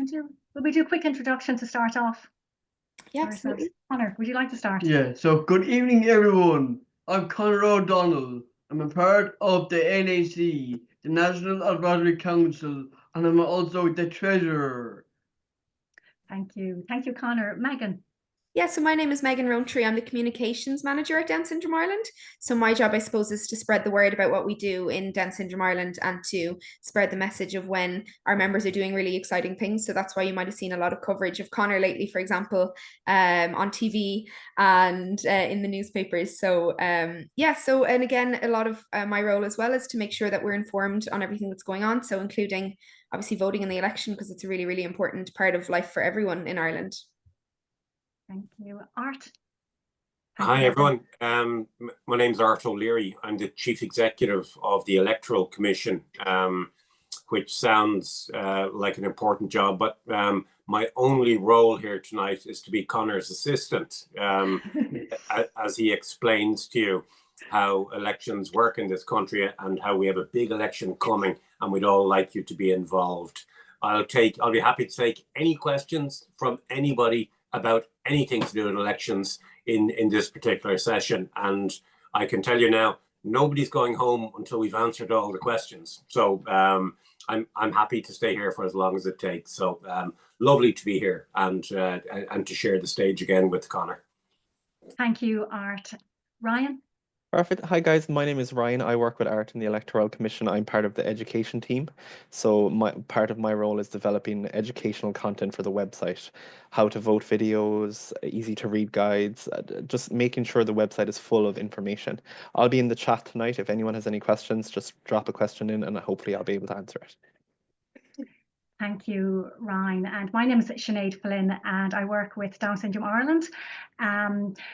Will we do a quick introduction to start off? Yeah, absolutely. Conor, would you like to start? Yeah, so good evening, everyone. I'm Conor O'Donnell. I'm a part of the NAC, the National Advisory Council, and I'm also the treasurer. Thank you. Thank you, Conor. Megan. Yeah, so my name is Megan Rowntree. I'm the communications manager at Down Syndrome Ireland. So my job, I suppose, is to spread the word about what we do in Down Syndrome Ireland and to spread the message of when our members are doing really exciting things. So that's why you might have seen a lot of coverage of Conor lately, for example, on TV and in the newspapers. So and again, a lot of my role as well is to make sure that we're informed on everything that's going on. So including obviously voting in the election, because it's a really, really important part of life for everyone in Ireland. Thank you. Art. Hi, everyone. My name's Art O'Leary. I'm the Chief Executive of the Electoral Commission, which sounds like an important job, but my only role here tonight is to be Conor's assistant, as he explains to you how elections work in this country and how we have a big election coming, and we'd all like you to be involved. I'll be happy to take any questions from anybody about anything to do with elections in this particular session. And I can tell you now, nobody's going home until we've answered all the questions. So I'm happy to stay here for as long as it takes. So lovely to be here and to share the stage again with Conor. Thank you, Art. Ryan? Perfect. Hi guys, my name is Ryan. I work with Art in the Electoral Commission. I'm part of the education team. So part of my role is developing educational content for the website, how to vote videos, easy to read guides, just making sure the website is full of information. I'll be in the chat tonight. If anyone has any questions, just drop a question in and hopefully I'll be able to answer it. Thank you, Ryan. And my name is Sinead Flynn, and I work with Down Syndrome Ireland.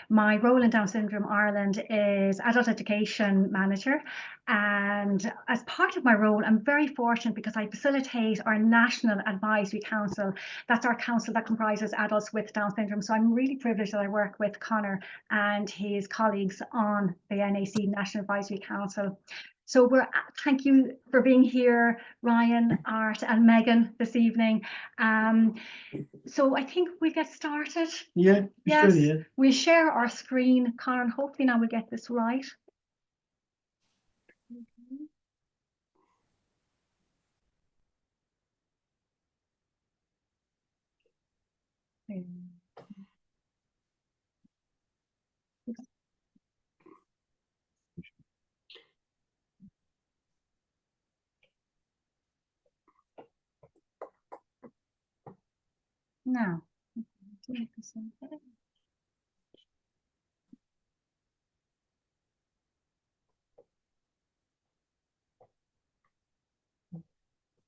My role in Down Syndrome Ireland is Adult Education Manager. And as part of my role, I'm very fortunate because I facilitate our National Advisory Council. That's our council that comprises adults with Down syndrome. So I'm really privileged that I work with Conor and his colleagues on the NAC National Advisory Council. So thank you for being here, Ryan, Art and Megan this evening. So I think we get started. Yeah, yes, yeah. We share our screen, Conor, and hopefully now we'll get this right. Now,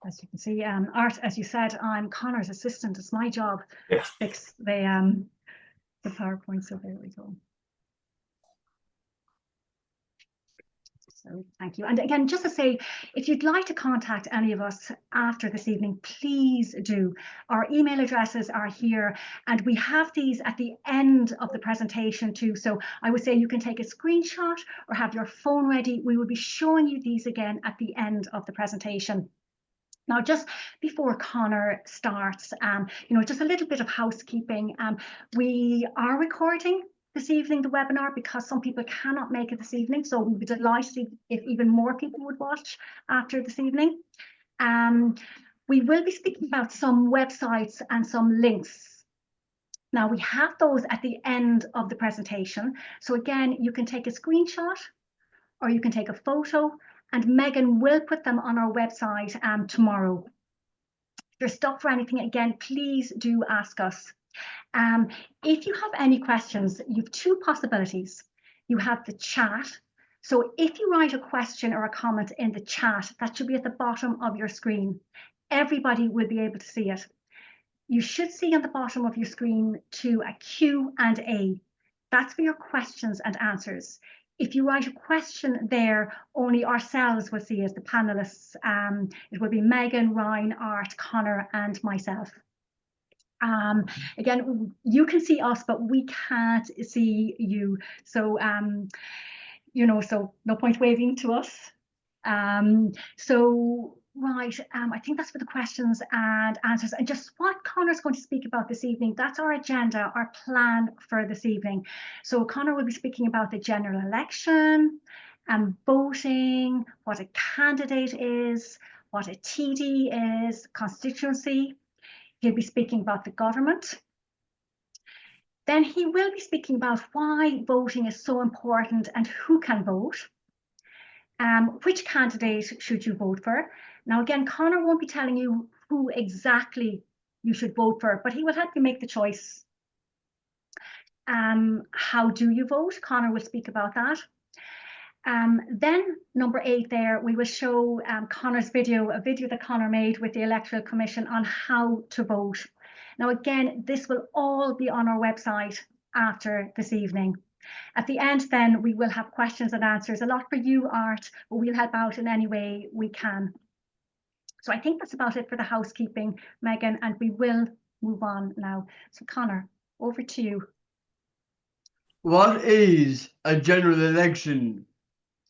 as you can see, Art, as you said, I'm Conor's assistant. It's my job to fix the PowerPoint. So there we go. So thank you. And again, just to say, if you'd like to contact any of us after this evening, please do. Our email addresses are here, and we have these at the end of the presentation too. So I would say you can take a screenshot or have your phone ready. We will be showing you these again at the end of the presentation. Now, just before Conor starts, just a little bit of housekeeping. We are recording this evening the webinar because some people cannot make it this evening, so we'd be delighted if even more people would watch after this evening. We will be speaking about some websites and some links. Now we have those at the end of the presentation, so again you can take a screenshot or you can take a photo, and Megan will put them on our website tomorrow. If you're stuck for anything, again, please do ask us. If you have any questions, you have two possibilities. You have the chat. So if you write a question or a comment in the chat, that should be at the bottom of your screen. Everybody will be able to see it. You should see on the bottom of your screen too a Q&A. That's for your questions and answers. If you write a question there, only ourselves will see it, the panelists. It will be Megan, Ryan, Art, Conor, and myself. Again, you can see us, but we can't see you. So, so no point waving to us. So Right, I think that's for the questions and answers. And just what Conor's going to speak about this evening, that's our agenda, our plan for this evening. So Conor will be speaking about the general election and voting, what a candidate is, what a TD is, constituency. He'll be speaking about the government. Then he will be speaking about why voting is so important and who can vote. Which candidate should you vote for? Now, again, Conor won't be telling you who exactly you should vote for, but he will help you make the choice. How do you vote? Conor will speak about that. Then number 8 there, we will show Conor's video, a video that Conor made with the Electoral Commission on how to vote. Now, again, this will all be on our website after this evening. At the end, then, we will have questions and answers. A lot for you, Art, but we'll help out in any way we can. So I think that's about it for the housekeeping, Megan, and we will move on now. So Conor, over to you. What is a general election?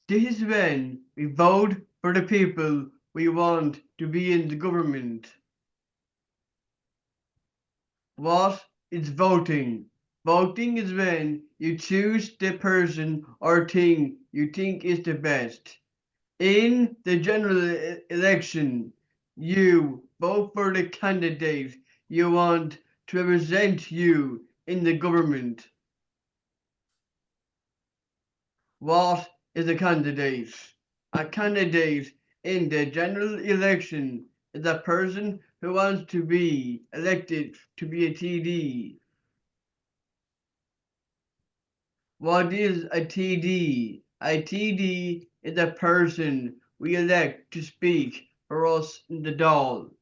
This is when we vote for the people we want to be in the government. What is voting? Voting is when you choose the person or thing you think is the best. In the general election, you vote for the candidate you want to represent you in the government. What is a candidate? A candidate in the general election is a person who wants to be elected to be a TD. What is a TD? A TD is a person we elect to speak for us in the Dáil.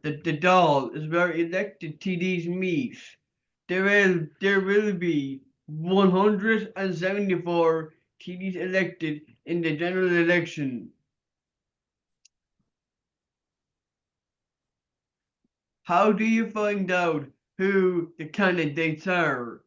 The Dáil is where elected TDs meet. There will be 174 TDs elected in the general election. How do you find out who the candidates are?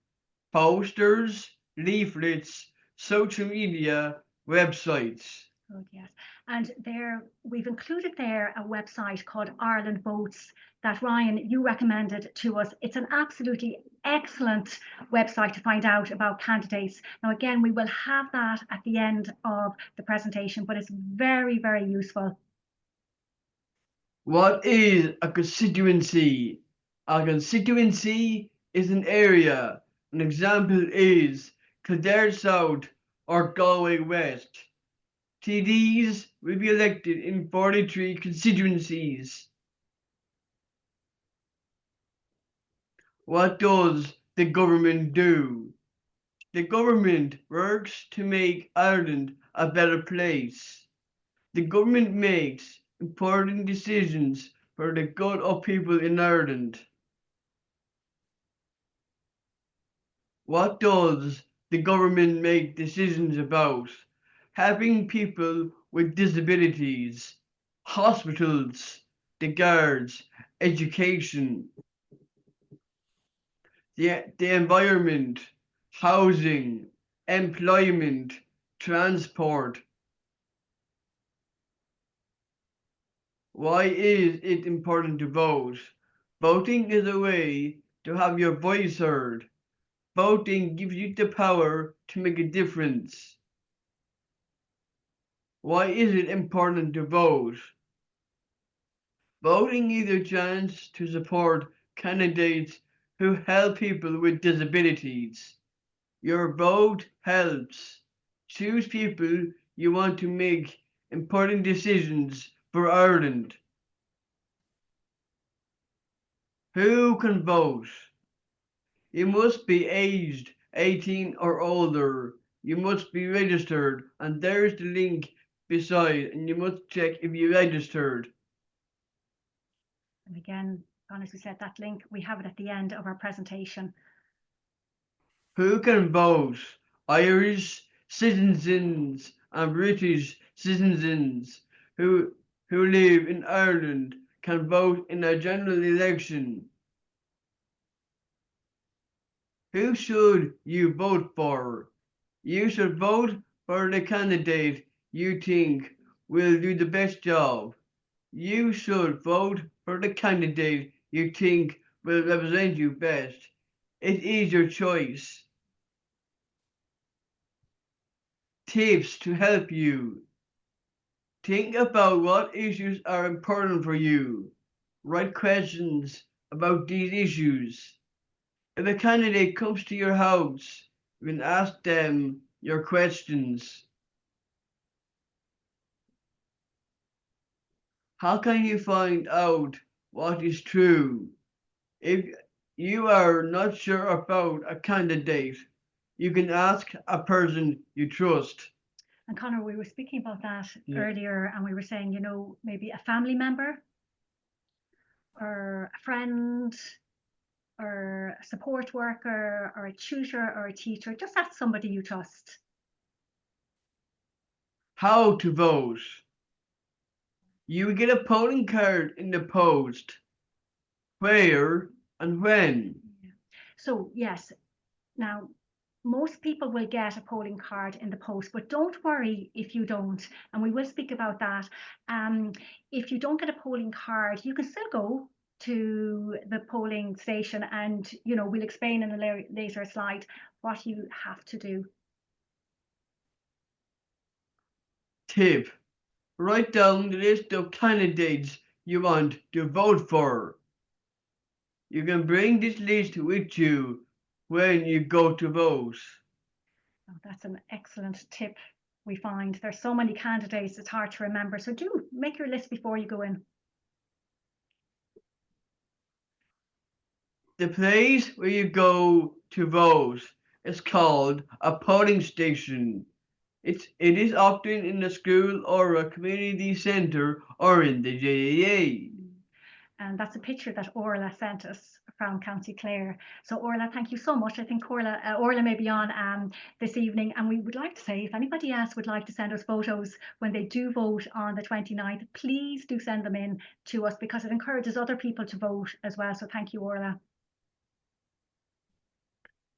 Posters, leaflets, social media, websites. Good, yes. And there, we've included there a website called Ireland Votes that Ryan, you recommended to us. It's an absolutely excellent website to find out about candidates. Now, again, we will have that at the end of the presentation, but it's very, very useful. What is a constituency? A constituency is an area. An example is Kildare South or Galway West. TDs will be elected in 43 constituencies. What does the government do? The government works to make Ireland a better place. The government makes important decisions for the good of people in Ireland. What does the government make decisions about? Helping people with disabilities, hospitals, the guards, education, the environment, housing, employment, transport. Why is it important to vote? Voting is a way to have your voice heard. Voting gives you the power to make a difference. Why is it important to vote? Voting gives you a chance to support candidates who help people with disabilities. Your vote helps. Choose people you want to make important decisions for Ireland. Who can vote? You must be aged 18 or older. You must be registered, and there's the link beside, and you must check if you registered. And again, as we said, that link, we have it at the end of our presentation. Who can vote? Irish citizens and British citizens who live in Ireland can vote in a general election. Who should you vote for? You should vote for the candidate you think will do the best job. You should vote for the candidate you think will represent you best. It is your choice. Tips to help you. Think about what issues are important for you. Write questions about these issues. If a candidate comes to your house, you can ask them your questions. How can you find out what is true? If you are not sure about a candidate, you can ask a person you trust. And Conor, we were speaking about that Yeah. earlier, and we were saying, you know, maybe a family member or a friend or a support worker or a tutor or a teacher. Just ask somebody you trust. How to vote. You will get a polling card in the post. Where and when? So yes, now most people will get a polling card in the post, but don't worry if you don't, and we will speak about that. If you don't get a polling card, you can still go to the polling station, and you know, we'll explain in a later slide what you have to do. Tip. Write down the list of candidates you want to vote for. You can bring this list with you when you go to vote. Oh, that's an excellent tip. We find there's so many candidates, it's hard to remember. So do make your list before you go in. The place where you go to vote is called a polling station. It is often in a school or a community centre or in the JAA. And that's a picture that Orla sent us from County Clare. So Orla, thank you so much. I think Orla may be on this evening, and we would like to say, if anybody else would like to send us photos when they do vote on the 29th, please do send them in to us, because it encourages other people to vote as well. So thank you, Orla.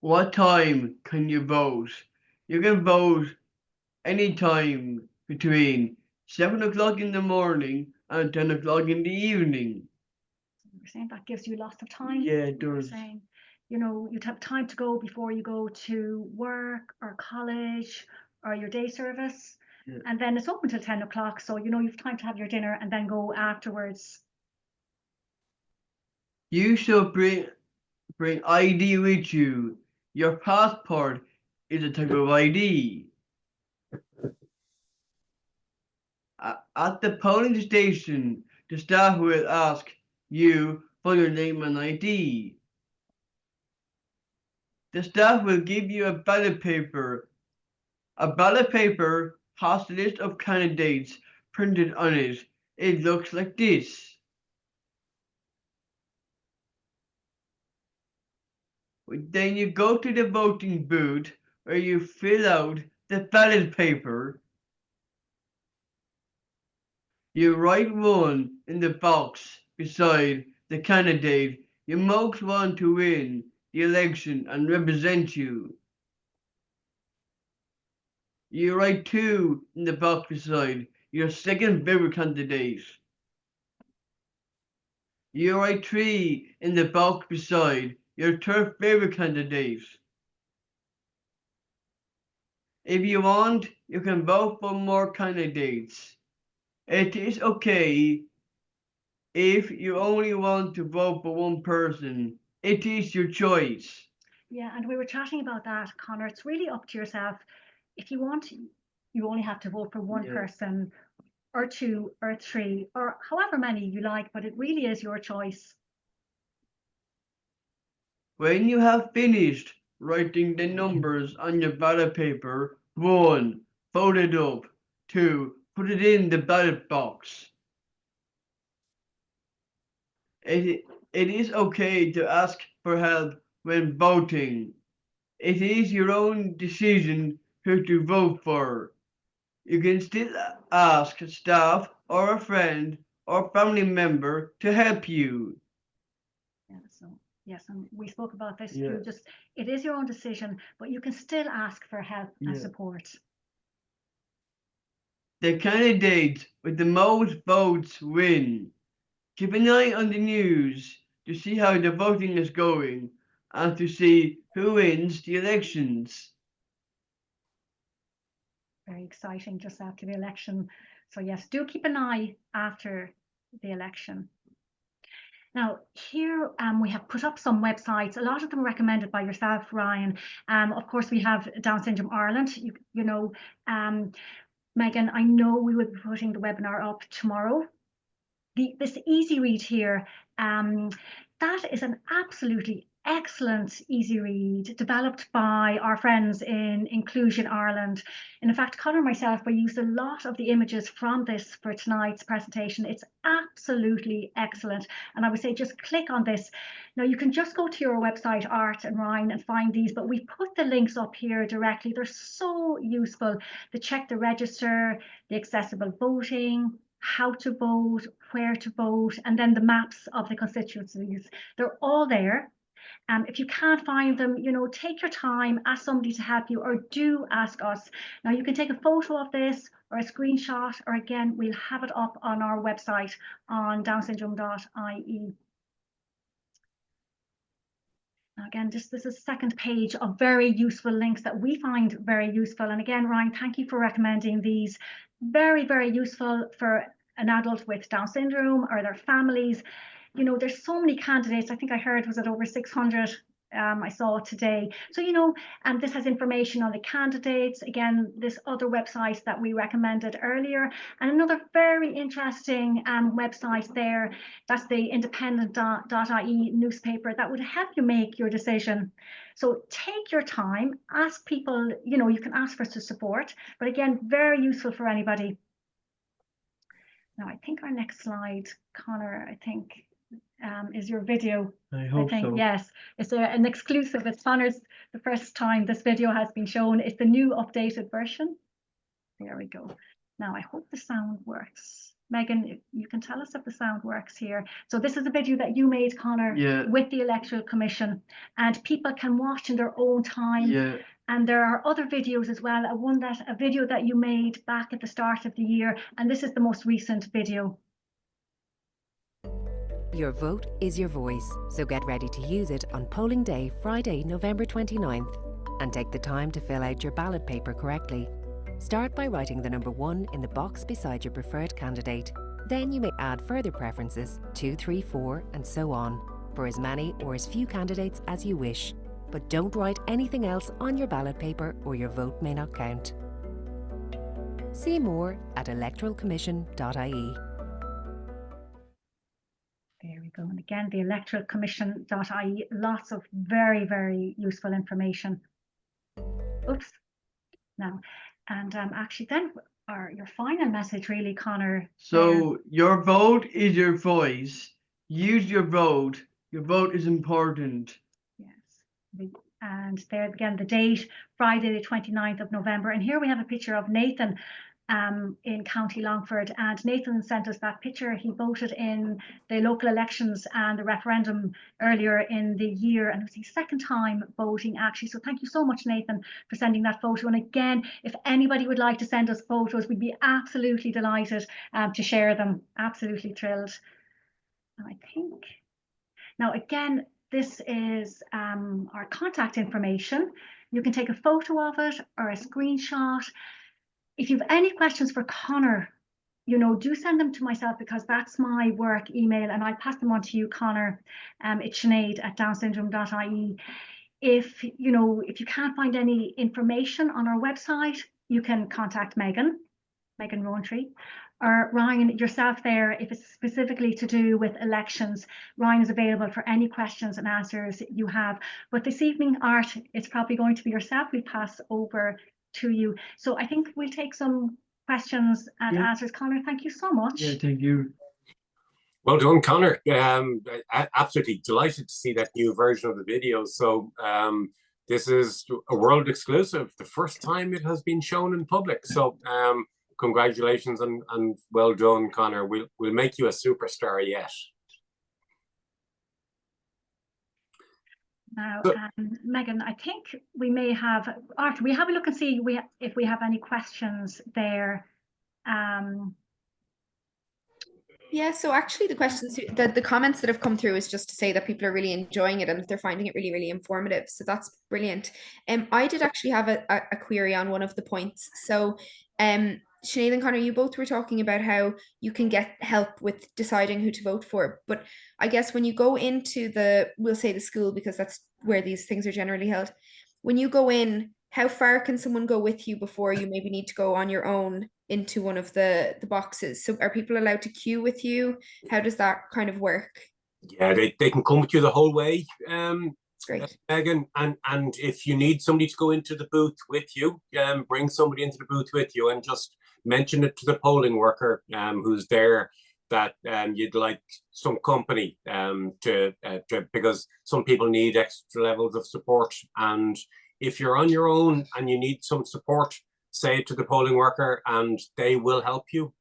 What time can you vote? You can vote anytime between 7 o'clock in the morning and 10 o'clock in the evening. We're saying that gives you lots of time. Yeah, it We're does. saying, you know, you'd have time to go before you go to work or college or your day service. Yeah. And then it's open till 10 o'clock. So, you know, you've time to have your dinner and then go afterwards. You should bring ID with you. Your passport is a type of ID. At the polling station, the staff will ask you for your name and ID. The staff will give you a ballot paper. A ballot paper has a list of candidates printed on it. It looks like this. Then you go to the voting booth where you fill out the ballot paper. You write 1 in the box beside the candidate you most want to win the election and represent you. You write 2 in the box beside your second favorite candidate. You write 3 in the box beside your third favorite candidate. If you want, you can vote for more candidates. It is okay if you only want to vote for one person. It is your choice. Yeah, and we were chatting about that, Conor. It's really up to yourself. If you want, you only have to vote for one person or 2 or 3 or however many you like, but it really is your choice. When you have finished writing the numbers on your ballot paper, 1, fold it up. 2, put it in the ballot box. It is okay to ask for help when voting. It is your own decision who to vote for. You can still ask staff or a friend or family member to help you. Yeah, so yes, and we spoke about this. Yeah. It is your own decision, but you can still ask for help and support. The candidates with the most votes win. Keep an eye on the news to see how the voting is going and to see who wins the elections. Very exciting just after the election. So yes, do keep an eye after the election. Now here we have put up some websites, a lot of them recommended by yourself, Ryan. Of course, we have Down Syndrome Ireland. You know, Megan, I know we will be putting the webinar up tomorrow. This easy read here, that is an absolutely excellent easy read developed by our friends in Inclusion Ireland. And in fact, Conor and myself, we used a lot of the images from this for tonight's presentation. It's absolutely excellent. And I would say just click on this. Now you can just go to your website, Art and Ryan, and find these, but we put the links up here directly. They're so useful. The check the register, the accessible voting, how to vote, where to vote, and then the maps of the constituencies. They're all there. If you can't find them, you know, take your time, ask somebody to help you, or do ask us. Now you can take a photo of this or a screenshot, or again, we'll have it up on our website on downsyndrome.ie. Now again, this is a second page of very useful links that we find very useful. And again, Ryan, thank you for recommending these. Very, very useful for an adult with Down syndrome or their families. You know, there's so many candidates. I think I heard, was it over 600? I saw today. So, you know, and this has information on the candidates. Again, this other website that we recommended earlier, and another very interesting website there. That's the independent.ie newspaper that would help you make your decision. So take your time, ask people, you know, you can ask for support, but again, very useful for anybody. Now, I think our next slide, Conor, I think is your video. I hope so. Yes, it's an exclusive. It's Conor's the first time this video has been shown. It's the new updated version. There we go. Now I hope the sound works. Megan, you can tell us if the sound works here. So this is a video that you made, Conor, with the Electoral Commission, and people can watch in their own time. Yeah. And there are other videos as well. A video that you made back at the start of the year, and this is the most recent video. Your vote is your voice, so get ready to use it on polling day, Friday, November 29th, and take the time to fill out your ballot paper correctly. Start by writing the number 1 in the box beside your preferred candidate. Then you may add further preferences, 2, 3, 4, and so on, for as many or as few candidates as you wish. But don't write anything else on your ballot paper or your vote may not count. See more at electoralcommission.ie. There we go. And again, the electoralcommission.ie, lots of very, very useful information. Oops. Now, and actually then your final message really, Conor. So your vote is your voice. Use your vote. Your vote is important. Yes. And there again, the date, Friday the 29th of November. And here we have a picture of Nathan in County Longford, and Nathan sent us that picture. He voted in the local elections and the referendum earlier in the year, and it was his second time voting actually. So thank you so much, Nathan, for sending that photo. And again, if anybody would like to send us photos, we'd be absolutely delighted to share them. Absolutely thrilled. And I think now again, this is our contact information. You can take a photo of it or a screenshot. If you have any questions for Conor, you know, do send them to myself, because that's my work email, and I pass them on to you, Conor. It's Sinead at downsyndrome.ie. If you can't find any information on our website, you can contact Megan Rowntree, or Ryan, yourself there. If it's specifically to do with elections, Ryan is available for any questions and answers you have. But this evening, Art, it's probably going to be yourself we pass over to you. So I think we'll take some questions and answers. Conor, thank you so much. Yeah, thank you. Well done, Conor. Absolutely delighted to see that new version of the video. So this is a world exclusive, the first time it has been shown in public. So congratulations and well done, Conor. We'll make you a superstar yet. Now, Megan, I think we may have, Arthur, we have a look and see if we have any questions there. Yeah, so actually the questions, the comments that have come through is just to say that people are really enjoying it and that they're finding it really, really informative. So that's brilliant. I did actually have a query on one of the points. So Sinead and Conor, you both were talking about how you can get help with deciding who to vote for. But I guess when you go into we'll say the school, because that's where these things are generally held. When you go in, how far can someone go with you before you maybe need to go on your own into one of the boxes? So are people allowed to queue with you? How does that kind of work? Yeah, they can come with you the whole way, Great. Megan. And if you need somebody to go into the booth with you, bring somebody into the booth with you and just mention it to the polling worker who's there that you'd like some company to because some people need extra levels of support. And if you're on your own and you need some support, say it to the polling worker and they will help you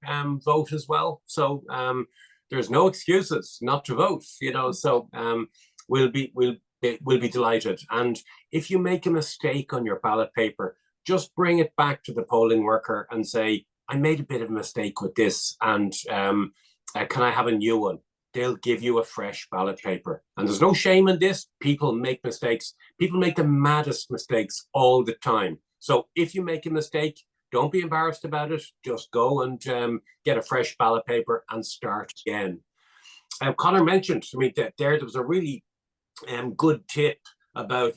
vote as well. So there's no excuses not to vote, so we'll be delighted. And if you make a mistake on your ballot paper, just bring it back to the polling worker and say, I made a bit of a mistake with this and can I have a new one? They'll give you a fresh ballot paper. And there's no shame in this. People make mistakes. People make the maddest mistakes all the time. So if you make a mistake, don't be embarrassed about it. Just go and get a fresh ballot paper and start again. Conor mentioned, there was a really good tip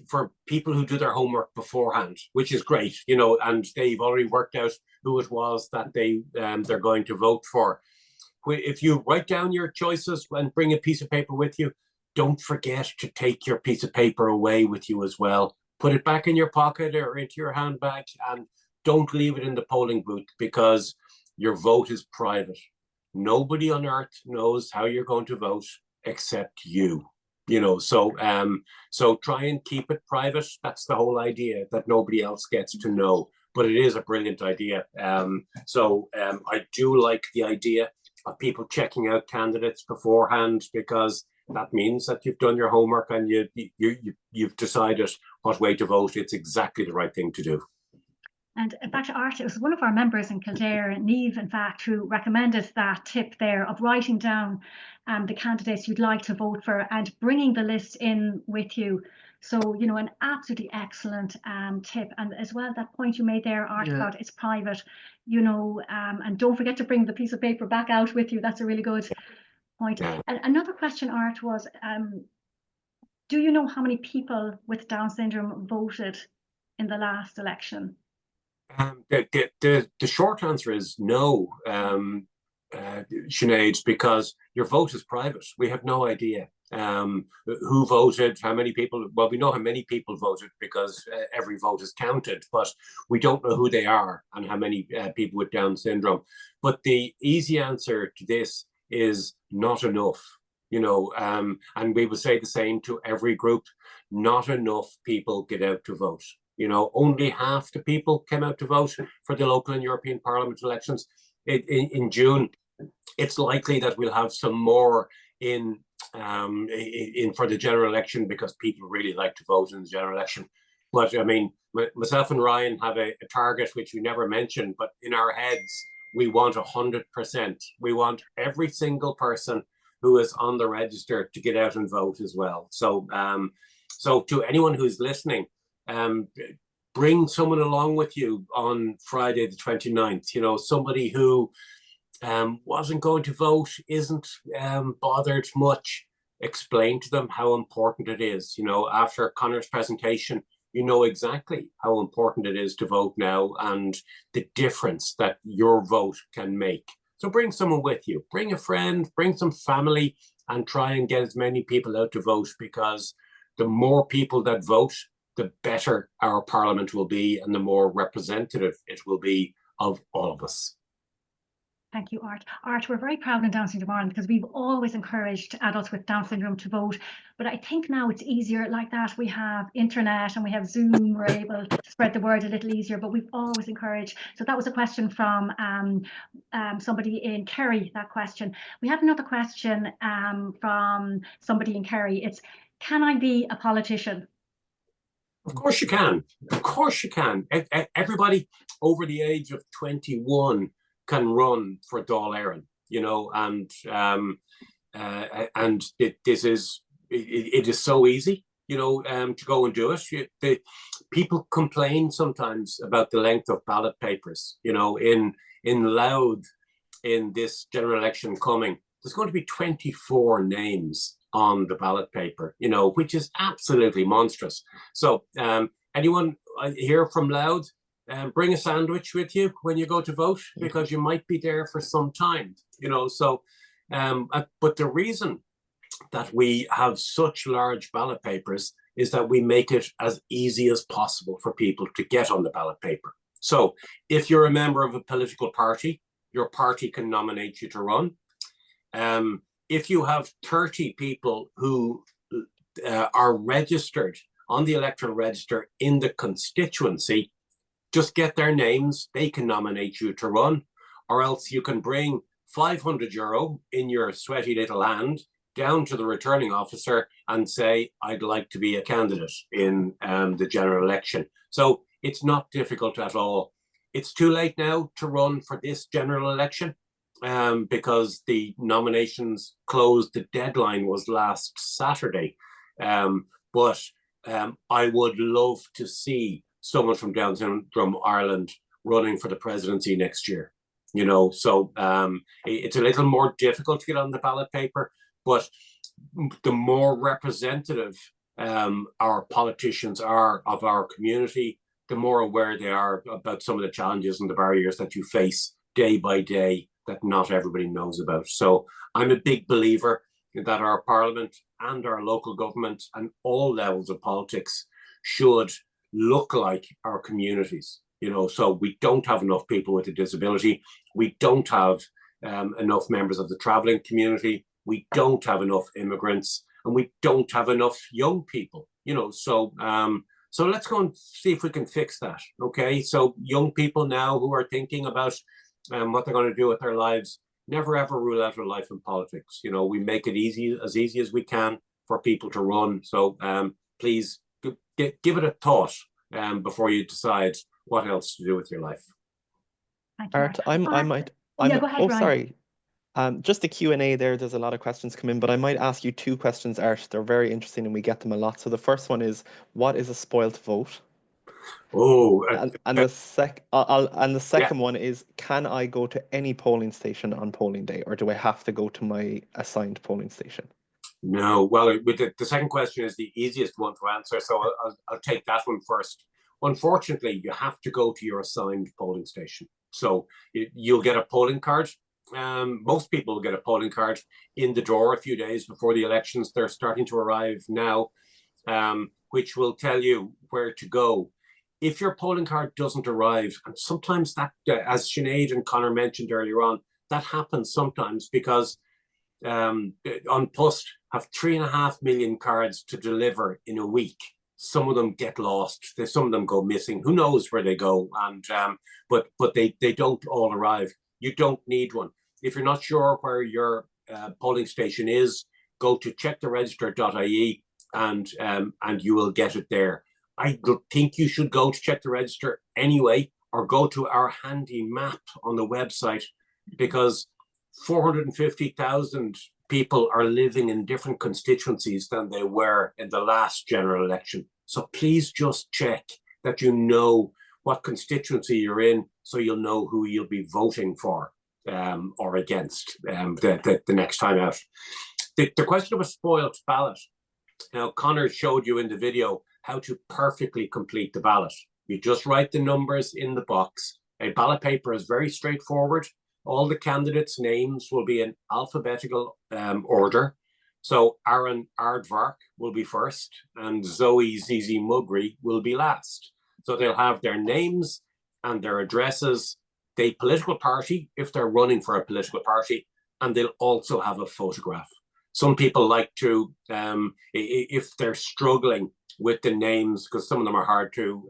for people who do their homework beforehand, which is great, and they've already worked out who it was that they're going to vote for. If you write down your choices and bring a piece of paper with you, don't forget to take your piece of paper away with you as well. Put it back in your pocket or into your handbag and don't leave it in the polling booth because your vote is private. Nobody on earth knows how you're going to vote except you. So try and keep it private. That's the whole idea, that nobody else gets to know. But it is a brilliant idea. I do like the idea of people checking out candidates beforehand because that means that you've done your homework and you've decided what way to vote. It's exactly the right thing to do. And back to Art, it was one of our members in Kildare, Neve, in fact, who recommended that tip there of writing down the candidates you'd like to vote for and bringing the list in with you. So, an absolutely excellent tip. And as well, that point you made there, Art, about it's private, and don't forget to bring the piece of paper back out with you. That's a really good point. Yeah. And another question, Art, was, do you know how many people with Down syndrome voted in the last election? The short answer is no, Sinead, because your vote is private. We have no idea who voted, how many people. Well, we know how many people voted because every vote is counted, but we don't know who they are and how many people with Down syndrome. But the easy answer to this is not enough, and we would say the same to every group. Not enough people get out to vote. Only half the people came out to vote for the local and European Parliament elections in June. It's likely that we'll have some more in for the general election because people really like to vote in the general election. But myself and Ryan have a target which we never mentioned, but in our heads we want 100%. We want every single person who is on the register to get out and vote as well. So to anyone who's listening, bring someone along with you on Friday the 29th, somebody who wasn't going to vote, isn't bothered much. Explain to them how important it is. After Conor's presentation, exactly how important it is to vote now and the difference that your vote can make. So bring someone with you, bring a friend, bring some family, and try and get as many people out to vote, because the more people that vote, the better our parliament will be and the more representative it will be of all of us. Thank you, Art. Art, we're very proud in Down Syndrome Ireland because we've always encouraged adults with Down syndrome to vote. But I think now it's easier like that. We have internet and we have Zoom. We're able to spread the word a little easier, but we've always encouraged. So that was a question from somebody in Kerry, that question. We have another question from somebody in Kerry. It's, can I be a politician? Of course you can. Of course you can. Everybody over the age of 21 can run for Dáil Éireann, and it is so easy, to go and do it. People complain sometimes about the length of ballot papers. In Louth, in this general election coming, there's going to be 24 names on the ballot paper, which is absolutely monstrous. So anyone here from Louth, bring a sandwich with you when you go to vote, because you might be there for some time, so but the reason that we have such large ballot papers is that we make it as easy as possible for people to get on the ballot paper. So if you're a member of a political party, your party can nominate you to run. If you have 30 people who are registered on the electoral register in the constituency, just get their names, they can nominate you to run. Or else you can bring €500 in your sweaty little hand down to the returning officer and say, I'd like to be a candidate in the general election. So it's not difficult at all. It's too late now to run for this general election because the nominations closed. The deadline was last Saturday. But I would love to see someone from Down Syndrome Ireland running for the presidency next year. So it's a little more difficult to get on the ballot paper, but the more representative our politicians are of our community, the more aware they are about some of the challenges and the barriers that you face day by day that not everybody knows about. So I'm a big believer that our parliament and our local government and all levels of politics should look like our communities. So we don't have enough people with a disability. We don't have enough members of the traveling community. We don't have enough immigrants, and we don't have enough young people. So let's go and see if we can fix that. Okay, so young people now who are thinking about what they're going to do with their lives, never ever rule out a life in politics. We make it easy as we can for people to run. So please give it a thought before you decide what else to do with your life. Thank you, Art, Art. Yeah, go ahead, oh, Ryan. sorry. Just the Q&A there's a lot of questions come in, but I might ask you two questions, Art. They're very interesting and we get them a lot. So the first one is, what is a spoilt vote? Oh, and the second one is, can I go to any polling station on polling day, or do I have to go to my assigned polling station? No, well, with the second question is the easiest one to answer, so I'll take that one first. Unfortunately, you have to go to your assigned polling station. So you'll get a polling card. Most people will get a polling card in the door a few days before the elections. They're starting to arrive now, which will tell you where to go. If your polling card doesn't arrive, and sometimes that, as Sinead and Conor mentioned earlier on, that happens sometimes because An Post have 3.5 million cards to deliver in a week. Some of them get lost. Some of them go missing. Who knows where they go? And but they don't all arrive. You don't need one. If you're not sure where your polling station is, go to checktheregister.ie and you will get it there. I think you should go to Check the Register anyway, or go to our handy map on the website, because 450,000 people are living in different constituencies than they were in the last general election. So please just check that you know what constituency you're in, so you'll know who you'll be voting for or against the next time out. The question of a spoiled ballot. Now, Conor showed you in the video how to perfectly complete the ballot. You just write the numbers in the box. A ballot paper is very straightforward. All the candidates' names will be in alphabetical order. So Aaron Aardvark will be first and Zoe Zizi Mugri will be last. So they'll have their names and their addresses, the political party, if they're running for a political party, and they'll also have a photograph. Some people like to, if they're struggling with the names, because some of them are hard to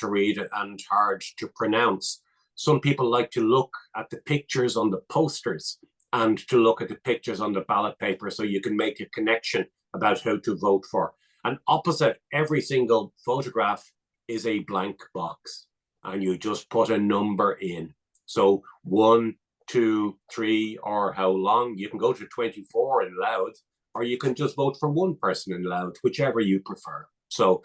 read and hard to pronounce, some people like to look at the pictures on the posters and to look at the pictures on the ballot paper, so you can make a connection about who to vote for. And opposite every single photograph is a blank box, and you just put a number in. So 1, 2, 3, or how long. You can go to 24 in Louth, or you can just vote for one person in Louth, whichever you prefer. So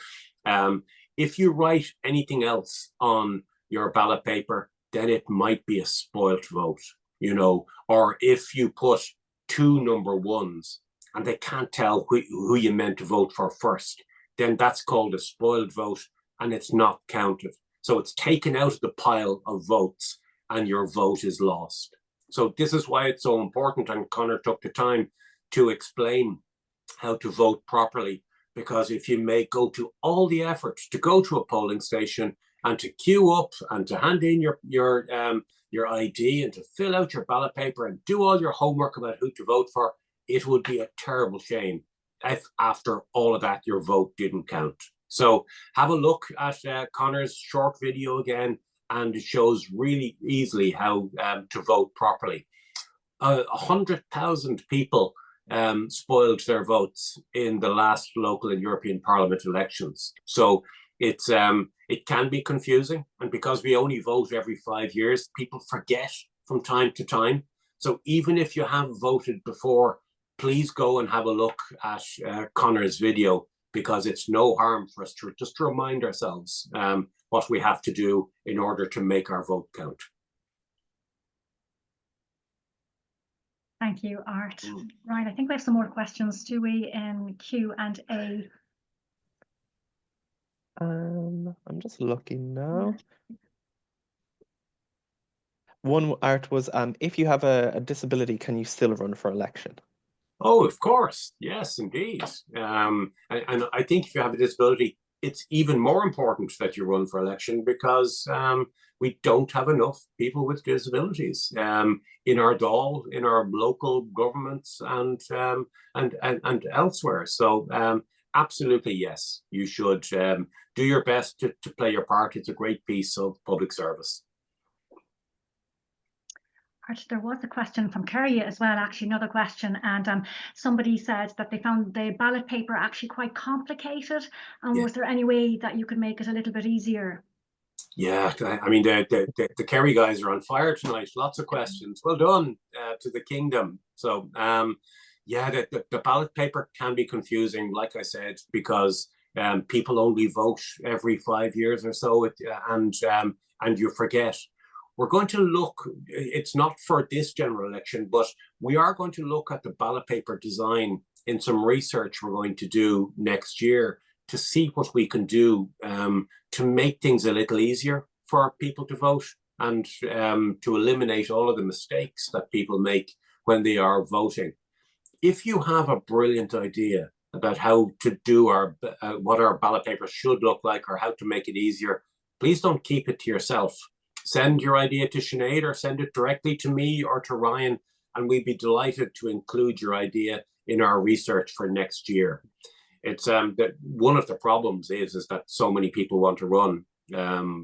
if you write anything else on your ballot paper, then it might be a spoilt vote, you know, or if you put 2 number 1s and they can't tell who you meant to vote for first, then that's called a spoiled vote and it's not counted. So it's taken out of the pile of votes and your vote is lost. So this is why it's so important, and Conor took the time to explain how to vote properly, because if you may go to all the effort to go to a polling station and to queue up and to hand in your ID and to fill out your ballot paper and do all your homework about who to vote for, it would be a terrible shame if after all of that your vote didn't count. So have a look at Conor's short video again, and it shows really easily how to vote properly. 100,000 people spoiled their votes in the last local and European Parliament elections. So it's it can be confusing, and because we only vote every 5 years, people forget from time to time. So even if you have voted before, please go and have a look at Conor's video, because it's no harm for us to just remind ourselves what we have to do in order to make our vote count. Thank you, Art. Ryan, I think we have some more questions, do we, in Q&A? I'm just looking now. One, Art, was if you have a disability, can you still run for election? Oh, of course. Yes, indeed. And I think if you have a disability, it's even more important that you run for election, because we don't have enough people with disabilities in our Dáil, in our local governments, and elsewhere. So absolutely, yes, you should do your best to play your part. It's a great piece of public service. There was a question from Kerry as well, actually, another question, and somebody said that they found the ballot paper actually quite complicated, and was there any way that you could make it a little bit easier? Yeah, I mean, the Kerry guys are on fire tonight. Lots of questions. Well done to the kingdom. So yeah, the ballot paper can be confusing, like I said, because people only vote every 5 years or so, and you forget. We're going to look, it's not for this general election, but we are going to look at the ballot paper design in some research we're going to do next year to see what we can do to make things a little easier for people to vote, and to eliminate all of the mistakes that people make when they are voting. If you have a brilliant idea about how to do what our ballot paper should look like, or how to make it easier, please don't keep it to yourself. Send your idea to Sinead, or send it directly to me or to Ryan, and we'd be delighted to include your idea in our research for next year. It's that one of the problems is that so many people want to run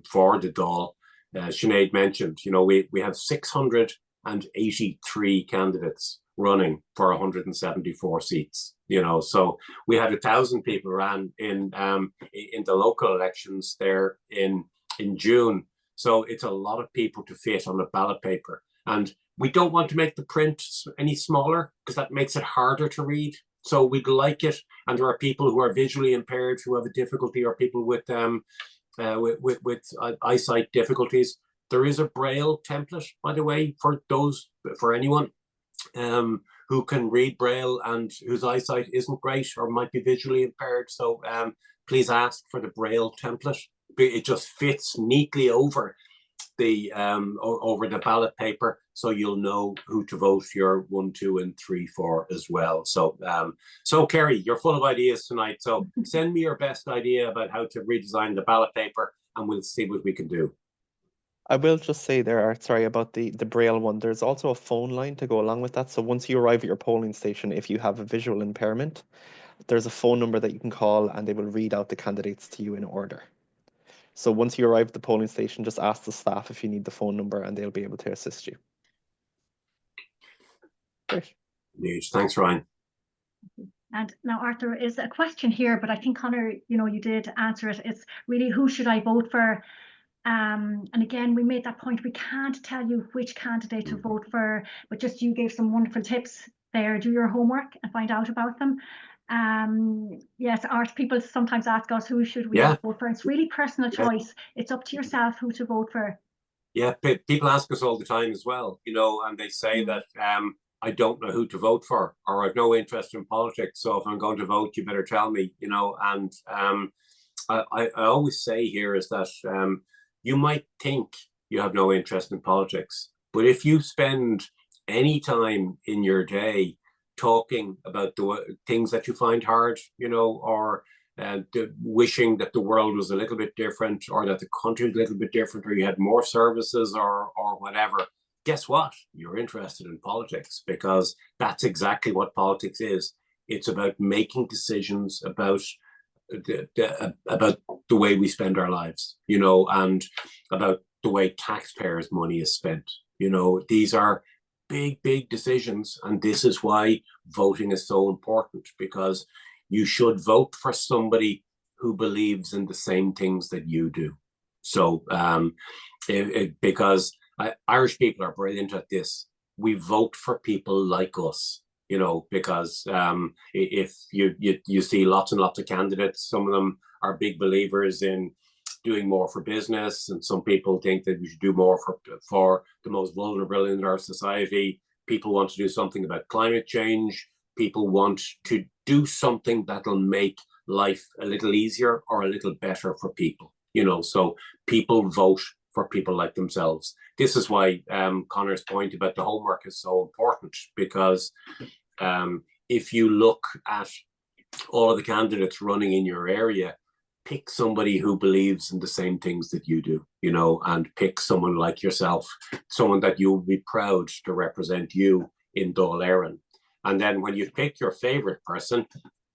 for the Dáil. Sinead mentioned, you know, we have 683 candidates running for 174 seats. You know, so we had 1,000 people ran in the local elections there in June. So it's a lot of people to fit on a ballot paper. And we don't want to make the print any smaller, because that makes it harder to read. So we'd like it. And there are people who are visually impaired who have a difficulty, or people with eyesight difficulties. There is a Braille template, by the way, for anyone who can read Braille and whose eyesight isn't great or might be visually impaired. So please ask for the Braille template. It just fits neatly over the ballot paper, so you'll know who to vote your 1, 2, and 3 for as well. So so Kerry, you're full of ideas tonight. So send me your best idea about how to redesign the ballot paper, and we'll see what we can do. I will just say there, Art, sorry about the Braille one. There's also a phone line to go along with that. So once you arrive at your polling station, if you have a visual impairment, there's a phone number that you can call, and they will read out the candidates to you in order. So once you arrive at the polling station, just ask the staff if you need the phone number, and they'll be able to assist you. Great. Thanks, Ryan. And now, Arthur, is a question here, but I think, Conor, you know, you did answer it. It's really, who should I vote for? And again, we made that point, we can't tell you which candidate to vote for, but just you gave some wonderful tips there. Do your homework and find out about them. Yes, Art, people sometimes ask us, who should we vote for? It's really personal choice. It's up to yourself who to vote for. Yeah, people ask us all the time as well, you know, and they say that I don't know who to vote for, or I've no interest in politics. So if I'm going to vote, you better tell me, you know. And I always say here is that you might think you have no interest in politics, but if you spend any time in your day talking about the things that you find hard, you know, or wishing that the world was a little bit different, or that the country was a little bit different, or you had more services, or whatever, guess what? You're interested in politics, because that's exactly what politics is. It's about making decisions about the way we spend our lives, you know, and about the way taxpayers' money is spent. You know, these are big decisions, and this is why voting is so important, because you should vote for somebody who believes in the same things that you do. So because Irish people are brilliant at this, we vote for people like us, you know, because if you see lots and lots of candidates, some of them are big believers in doing more for business, and some people think that we should do more for the most vulnerable in our society. People want to do something about climate change. People want to do something that'll make life a little easier or a little better for people, you know. So people vote for people like themselves. This is why Conor's point about the homework is so important, because if you look at all of the candidates running in your area, pick somebody who believes in the same things that you do, you know, and pick someone like yourself, someone that you'll be proud to represent you in Dáil Éireann. And then when you pick your favorite person,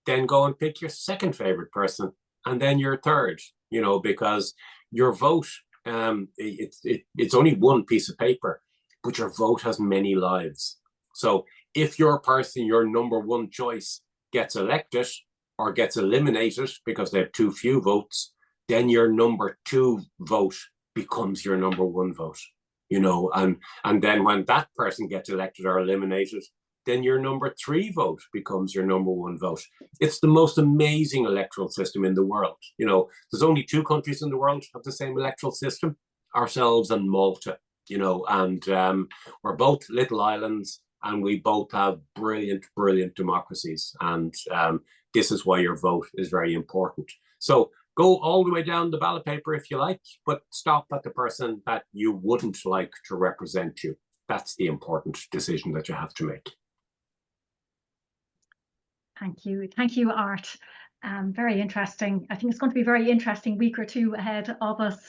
then go and pick your second favorite person, and then your third, you know, because your vote, it's only one piece of paper, but your vote has many lives. So if your person, your number one choice, gets elected or gets eliminated because they have too few votes, then your number two vote becomes your number one vote, you know, and then when that person gets elected or eliminated, then your number three vote becomes your number one vote. It's the most amazing electoral system in the world. You know, there's only two countries in the world have the same electoral system, ourselves and Malta, you know, and we're both little islands, and we both have brilliant democracies. And this is why your vote is very important. So go all the way down the ballot paper if you like, but stop at the person that you wouldn't like to represent you. That's the important decision that you have to make. Thank you, Art. Very interesting. I think it's going to be a very interesting week or two ahead of us.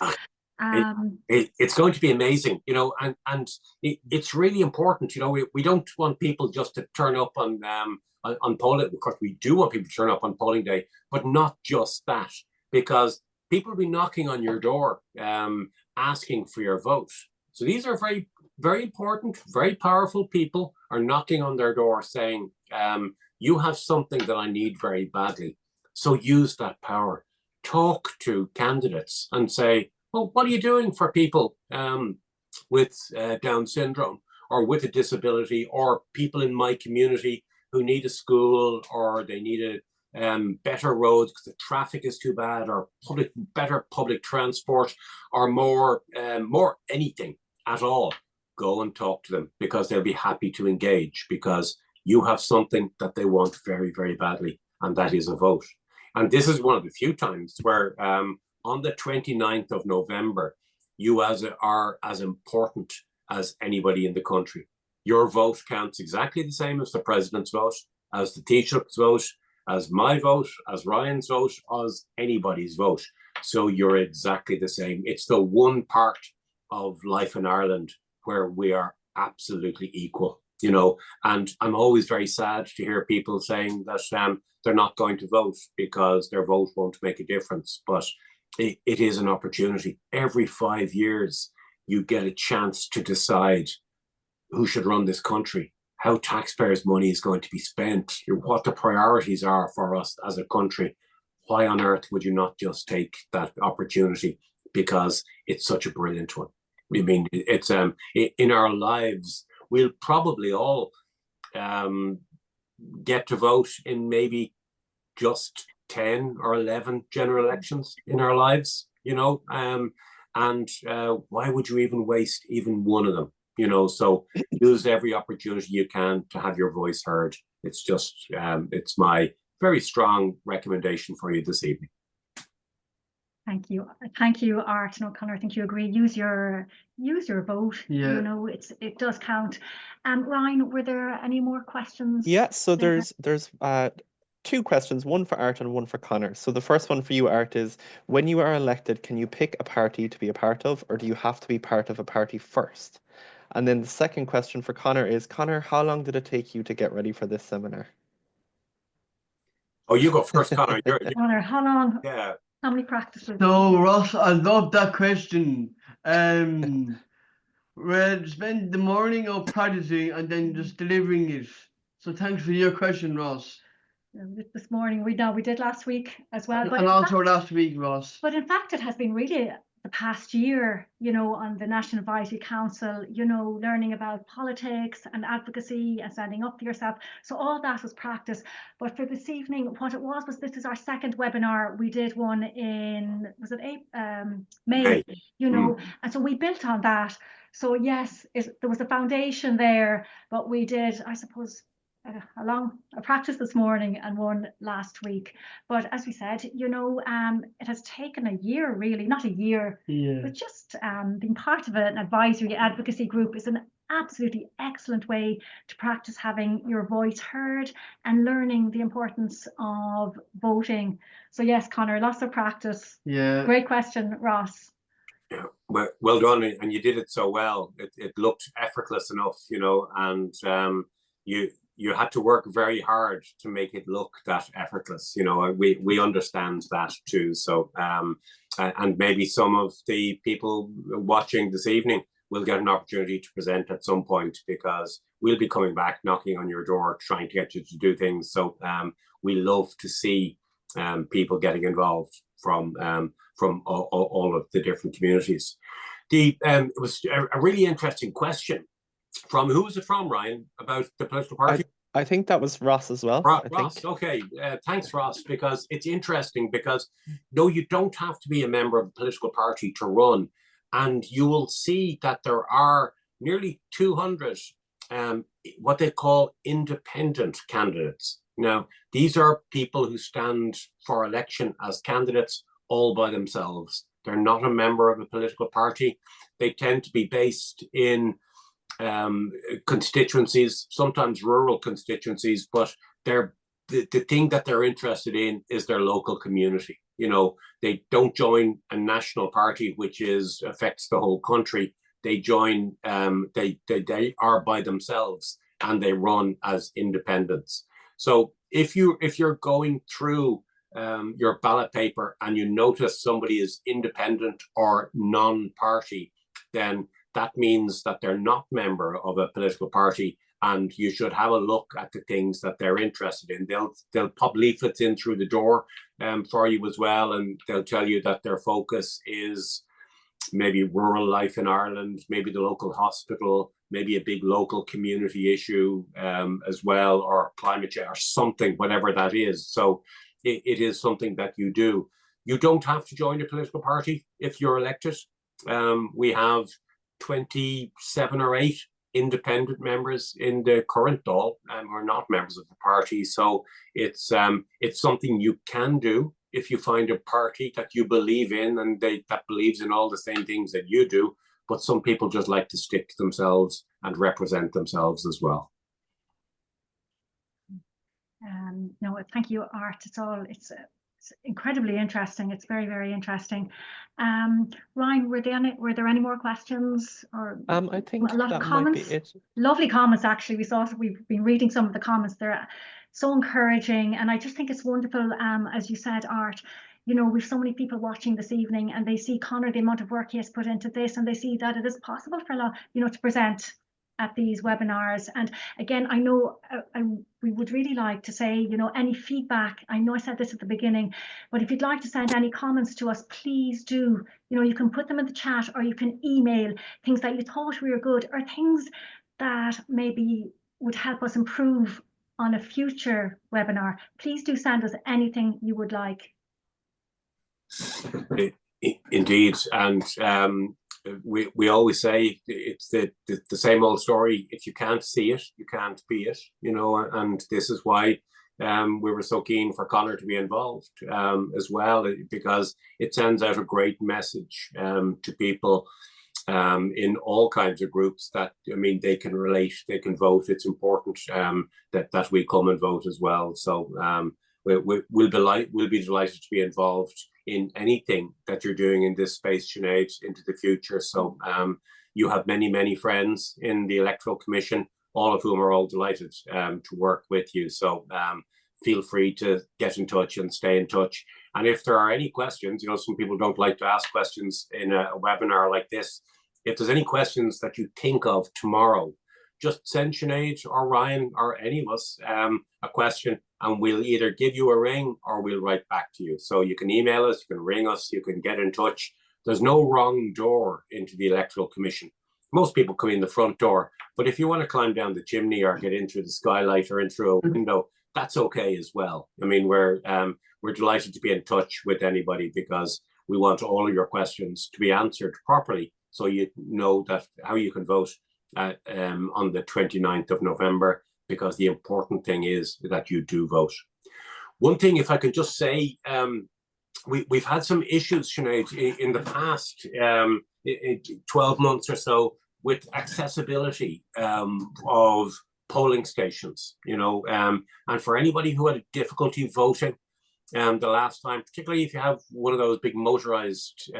It's going to be amazing, you know, and it's really important. You know, we don't want people just to turn up on polling. Of course, we do want people to turn up on polling day, but not just that, because people will be knocking on your door, asking for your vote. So these are very important, very powerful people are knocking on their door saying, you have something that I need very badly. So use that power. Talk to candidates and say, well, what are you doing for people with Down syndrome, or with a disability, or people in my community who need a school, or they need better roads because the traffic is too bad, or better public transport, or more anything at all. Go and talk to them, because they'll be happy to engage, because you have something that they want very badly, and that is a vote. And this is one of the few times where on the 29th of November, you are as important as anybody in the country. Your vote counts exactly the same as the president's vote, as the Taoiseach's vote, as my vote, as Ryan's vote, as anybody's vote. So you're exactly the same. It's the one part of life in Ireland where we are absolutely equal, you know. And I'm always very sad to hear people saying that they're not going to vote because their vote won't make a difference. But it is an opportunity. Every 5 years, you get a chance to decide who should run this country, how taxpayers' money is going to be spent, what the priorities are for us as a country. Why on earth would you not just take that opportunity because it's such a brilliant one. I mean, it's in our lives, we'll probably all get to vote in maybe just 10 or 11 general elections in our lives, you know, and why would you even waste even one of them, you know? So use every opportunity you can to have your voice heard. It's just, it's my very strong recommendation for you this evening. Thank you, Art and O'Connor. I think you agree. Use your vote. Yeah. You know, it does count. Ryan, were there any more questions? Yeah, so there's two questions, one for Art and one for Conor. So the first one for you, Art, is when you are elected, can you pick a party to be a part of, or do you have to be part of a party first? And then the second question for Conor is, Conor, how long did it take you to get ready for this seminar? Oh, you go first, Conor. Conor, how long? Yeah. How many practices? So Ross, I love that question. We'll spend the morning of practicing and then just delivering it. So thanks for your question, Ross. This morning, we did last week as well. But And also last week, Ross. But in fact, it has been really the past year, you know, on the National Advisory Council, you know, learning about politics and advocacy and standing up for yourself. So all that was practice. But for this evening, what it was this is our second webinar. We did one in, was it May, you know, and so we built on that. So yes, there was a foundation there, but we did, I suppose, a practice this morning and one last week. But as we said, you know, it has taken a year, really, not a year, but just being part of an advisory advocacy group is an absolutely excellent way to practice having your voice heard and learning the importance of voting. So yes, Conor, lots of practice. Yeah. Great question, Ross. Yeah, well done, and you did it so well. It looked effortless enough, you know, and you had to work very hard to make it look that effortless. You know, we understand that too. So, and maybe some of the people watching this evening will get an opportunity to present at some point, because we'll be coming back knocking on your door, trying to get you to do things. So we love to see people getting involved from all of the different communities. It was a really interesting question. From who was it from, Ryan, about the political party? I think that was Ross as well. Ross, okay. Thanks, Ross, because it's interesting, because no, you don't have to be a member of a political party to run. And you will see that there are nearly 200 what they call independent candidates. Now, these are people who stand for election as candidates all by themselves. They're not a member of a political party. They tend to be based in constituencies, sometimes rural constituencies, but the thing that they're interested in is their local community. You know, they don't join a national party, which affects the whole country. They join, they are by themselves and they run as independents. So if you're going through your ballot paper and you notice somebody is independent or non-party, then that means that they're not a member of a political party, and you should have a look at the things that they're interested in. They'll pop leaflets in through the door for you as well, and they'll tell you that their focus is maybe rural life in Ireland, maybe the local hospital, maybe a big local community issue as well, or climate change or something, whatever that is. So it is something that you do. You don't have to join a political party if you're elected. We have 27 or 8 independent members in the current Dáil who are not members of the party. So it's something you can do if you find a party that you believe in and that believes in all the same things that you do. But some people just like to stick to themselves and represent themselves as well. No, thank you, Art. It's incredibly interesting. It's very, very interesting. Ryan, were there any more questions? Or I think a lot that of comments. might be it. Lovely comments, actually. We've been reading some of the comments. They're so encouraging, and I just think it's wonderful. As you said, Art, you know, we've so many people watching this evening, and they see Conor, the amount of work he has put into this, and they see that it is possible for a lot, you know, to present at these webinars. And again, I know we would really like to say, you know, any feedback. I know I said this at the beginning, but if you'd like to send any comments to us, please do. You know, you can put them in the chat, or you can email things that you thought were good, or things that maybe would help us improve on a future webinar. Please do send us anything you would like. Indeed, and we always say it's the same old story. If you can't see it, you can't be it. You know, and this is why we were so keen for Conor to be involved as well, because it sends out a great message to people in all kinds of groups that, I mean, they can relate, they can vote. It's important that we come and vote as well. So we'll be delighted to be involved in anything that you're doing in this space, Sinead, into the future. So you have many friends in the Electoral Commission, all of whom are all delighted to work with you. So feel free to get in touch and stay in touch. And if there are any questions, you know, some people don't like to ask questions in a webinar like this. If there's any questions that you think of tomorrow, just send Sinead or Ryan or any of us a question, and we'll either give you a ring or we'll write back to you. So you can email us, you can ring us, you can get in touch. There's no wrong door into the Electoral Commission. Most people come in the front door, but if you want to climb down the chimney or get in through the skylight or in through a window, that's okay as well. I mean, we're delighted to be in touch with anybody, because we want all of your questions to be answered properly, so you know that how you can vote on the 29th of November, because the important thing is that you do vote. One thing, if I could just say, we've had some issues, Sinead, in the past 12 months or so with accessibility of polling stations, you know, and for anybody who had difficulty voting the last time, particularly if you have one of those big motorized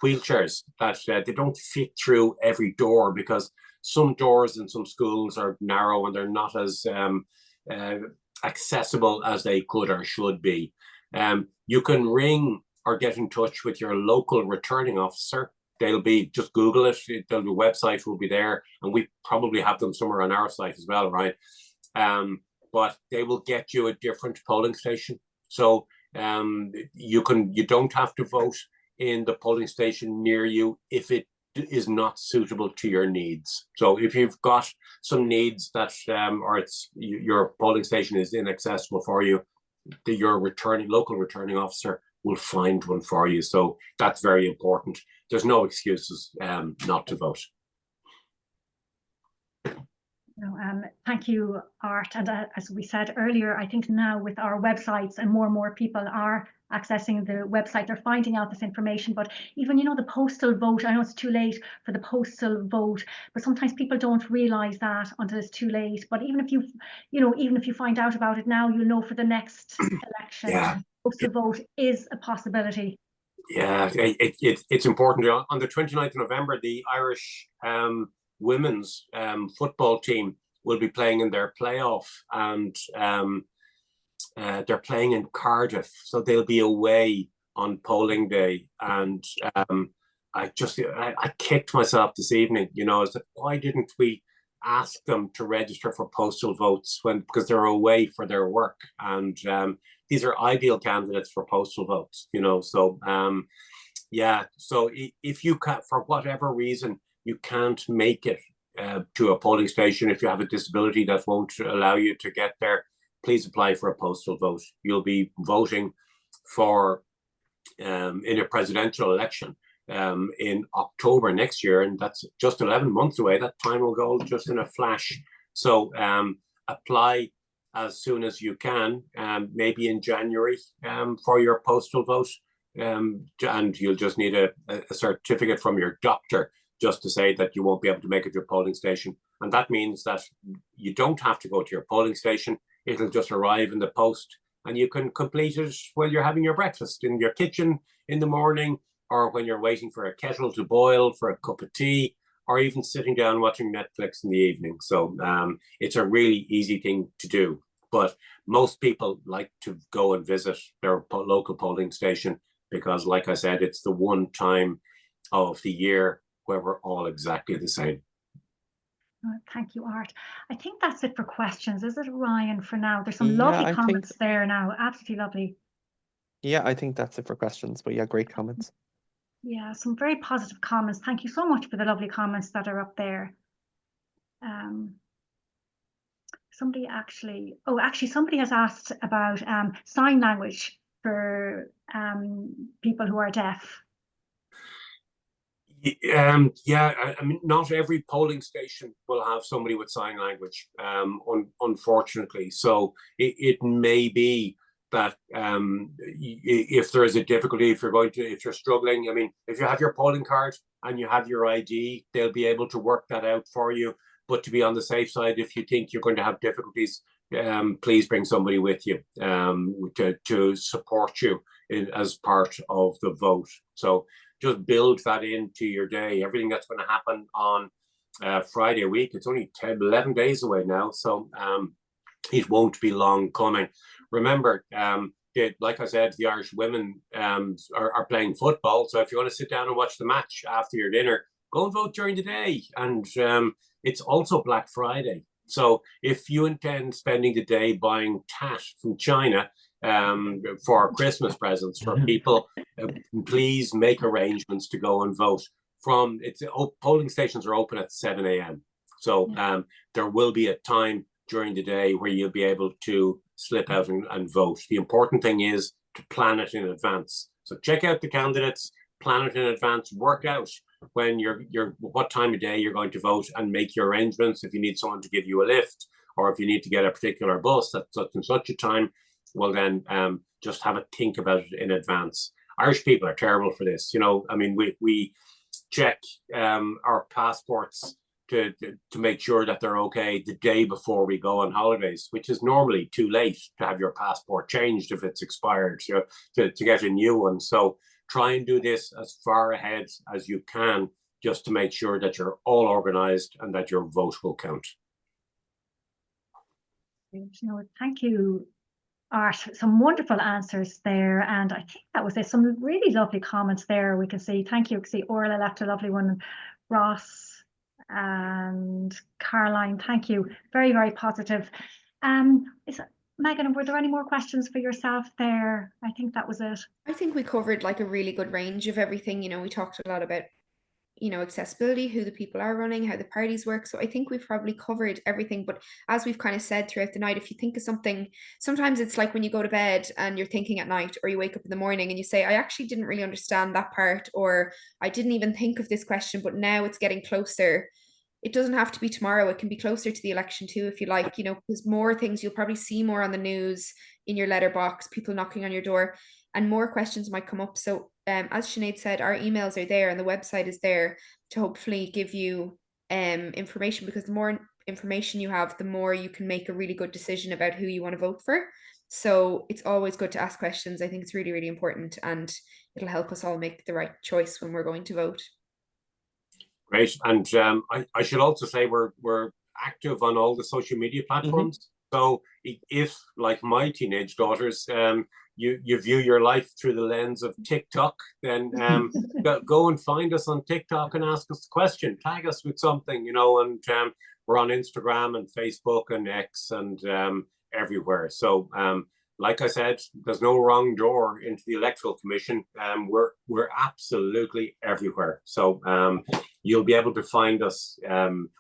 wheelchairs that they don't fit through every door, because some doors in some schools are narrow and they're not as accessible as they could or should be. You can ring or get in touch with your local returning officer. They'll be, just Google it, the website will be there, and we probably have them somewhere on our site as well, right? But they will get you a different polling station. So you don't have to vote in the polling station near you if it is not suitable to your needs. So if you've got some needs that or your polling station is inaccessible for you, your local returning officer will find one for you. So that's very important. There's no excuses not to vote. Thank you, Art. And as we said earlier, I think now with our websites, and more people are accessing the website, they're finding out this information. But even, you know, the postal vote, I know it's too late for the postal vote, but sometimes people don't realize that until it's too late. But even if you find out about it now, you'll know for the next election. Yeah. Postal vote is a possibility. Yeah, it's important. On the 29th of November, the Irish women's football team will be playing in their playoff, and they're playing in Cardiff, so they'll be away on polling day. And I kicked myself this evening, you know, I said, why didn't we ask them to register for postal votes because they're away for their work, and these are ideal candidates for postal votes, you know. So yeah, so if you can, for whatever reason, you can't make it to a polling station, if you have a disability that won't allow you to get there, please apply for a postal vote. You'll be voting for in a presidential election in October next year, and that's just 11 months away. That time will go just in a flash. So apply as soon as you can, maybe in January for your postal vote, and you'll just need a certificate from your doctor just to say that you won't be able to make it to your polling station. And that means that you don't have to go to your polling station. It'll just arrive in the post, and you can complete it while you're having your breakfast in your kitchen in the morning, or when you're waiting for a kettle to boil for a cup of tea, or even sitting down watching Netflix in the evening. So it's a really easy thing to do. But most people like to go and visit their local polling station because, like I said, it's the one time of the year where we're all exactly the same. Thank you, Art. I think that's it for questions. Is it, Ryan, for now? There's some Yeah, lovely I think comments there now. Absolutely lovely. yeah, I think that's it for questions. But yeah, great comments. Yeah, some very positive comments. Thank you so much for the lovely comments that are up there. Somebody actually has asked about sign language for people who are deaf. Yeah, I mean, not every polling station will have somebody with sign language, unfortunately. So it may be that if there is a difficulty, if you're struggling, I mean, if you have your polling card and you have your ID, they'll be able to work that out for you. But to be on the safe side, if you think you're going to have difficulties, please bring somebody with you to support you as part of the vote. So just build that into your day. Everything that's going to happen on Friday week, it's only 11 days away now, so it won't be long coming. Remember, like I said, the Irish women are playing football, so if you want to sit down and watch the match after your dinner, go and vote during the day. And it's also Black Friday. So if you intend spending the day buying tat from China for Christmas presents for people, please make arrangements to go and vote. Polling stations are open at 7 a.m. So there will be a time during the day where you'll be able to slip out and vote. The important thing is to plan it in advance. So check out the candidates, plan it in advance, work out when what time of day you're going to vote, and make your arrangements. If you need someone to give you a lift, or if you need to get a particular bus at such and such a time, well then just have a think about it in advance. Irish people are terrible for this. I mean, we check our passports to make sure that they're okay the day before we go on holidays, which is normally too late to have your passport changed if it's expired, to get a new one. So try and do this as far ahead as you can, just to make sure that you're all organized and that your vote will count. Thank you, Art. Some wonderful answers there, and I think that was it. Some really lovely comments there. We can see. Thank you. See, Orla left a lovely one. Ross and Caroline, thank you. Very, very positive. Megan, were there any more questions for yourself there? I think that was it. I think we covered like a really good range of everything. We talked a lot about accessibility, who the people are running, how the parties work. So I think we've probably covered everything. But as we've kind of said throughout the night, if you think of something, sometimes it's like when you go to bed and you're thinking at night, or you wake up in the morning and you say, I actually didn't really understand that part, or I didn't even think of this question, but now it's getting closer. It doesn't have to be tomorrow. It can be closer to the election too, if you like. There's more things you'll probably see more on the news, in your letterbox, people knocking on your door, and more questions might come up. So as Sinead said, our emails are there and the website is there to hopefully give you information, because the more information you have, the more you can make a really good decision about who you want to vote for. So it's always good to ask questions. I think it's really, really important, and it'll help us all make the right choice when we're going to vote. Great. And I should also say we're active on all the social media platforms. Mm-hmm. So if, like my teenage daughters, you view your life through the lens of TikTok, then go and find us on TikTok and ask us a question. Tag us with something, and we're on Instagram and Facebook and X and everywhere. So like I said, there's no wrong door into the Electoral Commission. We're absolutely everywhere. So you'll be able to find us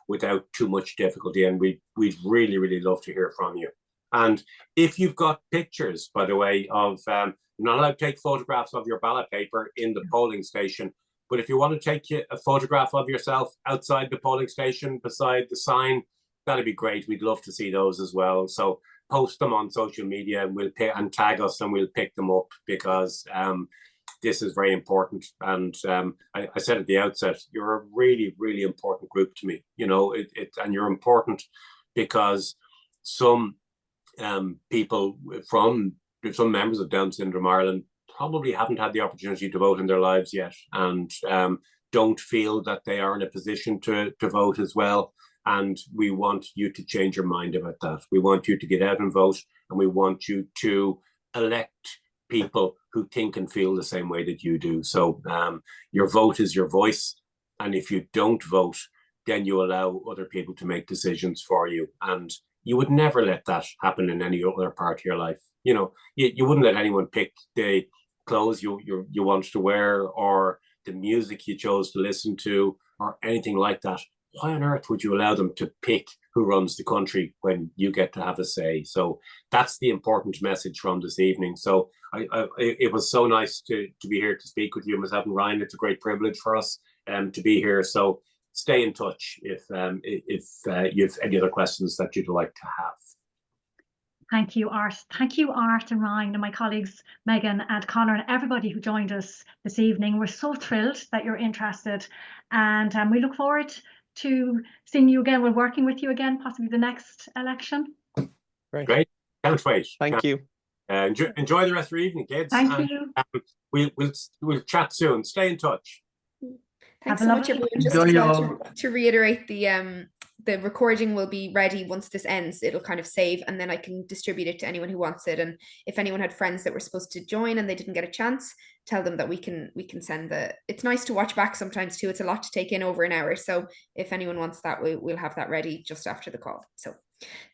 without too much difficulty, and we'd really, really love to hear from you. And if you've got pictures, by the way, of you're not allowed to take photographs of your ballot paper in the polling station, but if you want to take a photograph of yourself outside the polling station beside the sign, that'd be great. We'd love to see those as well. So post them on social media, and tag us, and we'll pick them up, because this is very important. And I said at the outset, you're a really, really important group to me. And you're important because some people some members of Down Syndrome Ireland probably haven't had the opportunity to vote in their lives yet, and don't feel that they are in a position to vote as well. And we want you to change your mind about that. We want you to get out and vote, and we want you to elect people who think and feel the same way that you do. So your vote is your voice, and if you don't vote, then you allow other people to make decisions for you. And you would never let that happen in any other part of your life. You know, you wouldn't let anyone pick the clothes you want to wear, or the music you chose to listen to, or anything like that. Why on earth would you allow them to pick who runs the country when you get to have a say? So that's the important message from this evening. So it was so nice to be here to speak with you, myself and Ryan. It's a great privilege for us to be here. So stay in touch if you have any other questions that you'd like to have. Thank you, Art. Thank you, Art and Ryan, and my colleagues, Megan and Conor, and everybody who joined us this evening. We're so thrilled that you're interested, and we look forward to seeing you again. We're working with you again, possibly the next election. Great. Can't wait. Thank you. Enjoy the rest of your evening, kids. Thank you. We'll chat soon. Stay in touch. Thanks so much, everyone. Just to reiterate, the recording will be ready once this ends. It'll kind of save, and then I can distribute it to anyone who wants it. And if anyone had friends that were supposed to join and they didn't get a chance, tell them that we can send the. It's nice to watch back sometimes too. It's a lot to take in over an hour. So if anyone wants that, we'll have that ready just after the call. So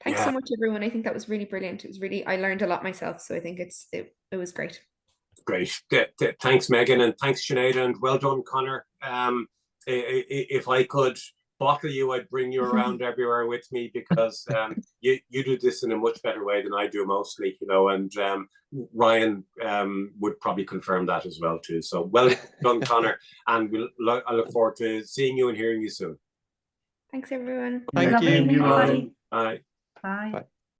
thanks so much, everyone. I think that was really brilliant. It was really, I learned a lot myself. So I think it was great. Great. Thanks, Megan, and thanks, Sinead, and well done, Conor. If I could bottle you, I'd bring you around everywhere with me, because you do this in a much better way than I do mostly, you know, and Ryan would probably confirm that as well too. So well done, Conor, and I look forward to seeing you and hearing you soon. Thanks, everyone. Thank you. Bye. Bye. Bye. Bye.